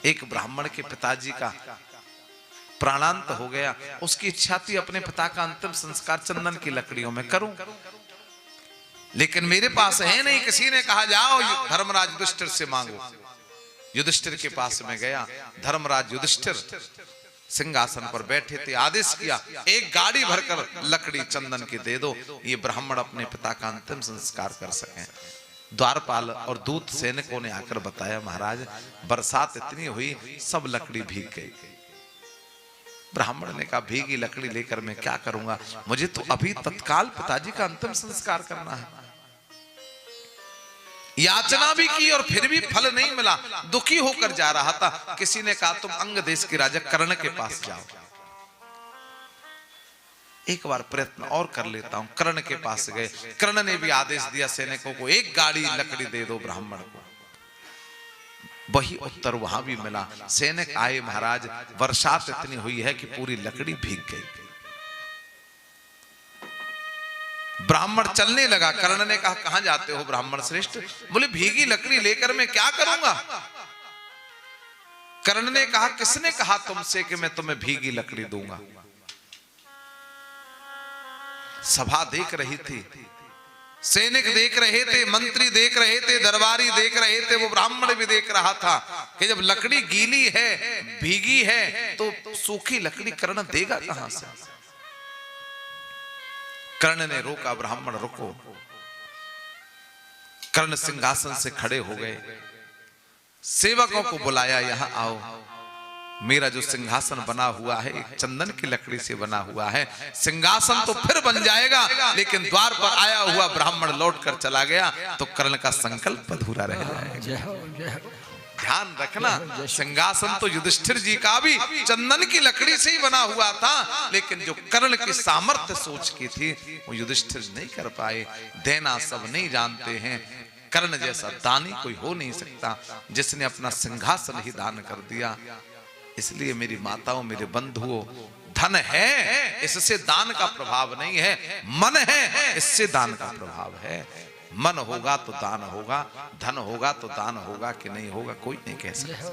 एक ब्राह्मण के पिताजी का प्राणांत हो गया, उसकी इच्छा थी अपने पिता का अंतिम संस्कार चंदन की लकड़ियों में करूं, लेकिन मेरे पास है नहीं। किसी ने कहा जाओ धर्मराज युधिष्ठिर से मांगो। युधिष्ठिर के पास में गया। धर्मराज युधिष्ठिर सिंहासन पर बैठे थे। आदेश किया एक गाड़ी भरकर लकड़ी चंदन की दे दो, ये ब्राह्मण अपने पिता का अंतिम संस्कार कर सकें। द्वारपाल और दूत सैनिकों ने आकर बताया महाराज बरसात इतनी हुई सब लकड़ी भीग गई। ब्राह्मण ने कहा भीगी लकड़ी लेकर मैं क्या करूंगा, मुझे तो अभी तत्काल पिताजी का अंतिम संस्कार करना है। याचना भी की और फिर भी फल नहीं मिला। दुखी होकर जा रहा था। किसी ने कहा तुम अंग देश के राजा कर्ण के पास जाओ, एक बार प्रयत्न और कर लेता हूं। कर्ण के पास गए। कर्ण ने भी आदेश दिया सैनिकों को एक गाड़ी लकड़ी दे दो ब्राह्मण को। वही उत्तर वहां भी मिला। सैनिक आए महाराज बरसात इतनी हुई है कि पूरी लकड़ी भीग गई। ब्राह्मण चलने लगा। कर्ण ने कहा कहां जाते हो ब्राह्मण श्रेष्ठ? बोले भीगी लकड़ी लेकर मैं क्या करूंगा। कर्ण ने कहा किसने कहा तुमसे कि मैं तुम्हें भीगी लकड़ी दूंगा। सभा देख रही थी, सैनिक देख रहे थे, मंत्री देख रहे थे, दरबारी देख रहे थे, वो ब्राह्मण भी देख रहा था कि जब लकड़ी गीली है भीगी है तो सूखी लकड़ी कर्ण देगा कहां से। कर्ण ने रोका ब्राह्मण रुको। कर्ण सिंहासन से खड़े हो गए। सेवकों को बुलाया यहां आओ, मेरा जो सिंहासन बना हुआ है एक चंदन की लकड़ी से बना हुआ है। सिंहासन तो फिर बन जाएगा, लेकिन द्वार पर आया हुआ ब्राह्मण लौट कर चला गया तो कर्ण का संकल्प अधूरा रह जाएगा। ध्यान रखना सिंहासन तो युधिष्ठिर जी का भी चंदन की लकड़ी से ही बना हुआ था, लेकिन जो कर्ण की सामर्थ्य सोच की थी वो युधिष्ठिर नहीं कर पाए। देना सब नहीं जानते हैं। कर्ण जैसा दानी कोई हो नहीं सकता जिसने अपना सिंहासन ही दान कर दिया। इसलिए मेरी माताओं मेरे बंधुओं, धन है इससे दान का प्रभाव नहीं है, मन है इससे दान का प्रभाव है। मन होगा तो दान होगा, धन होगा तो दान होगा कि नहीं होगा कोई नहीं कह सकता।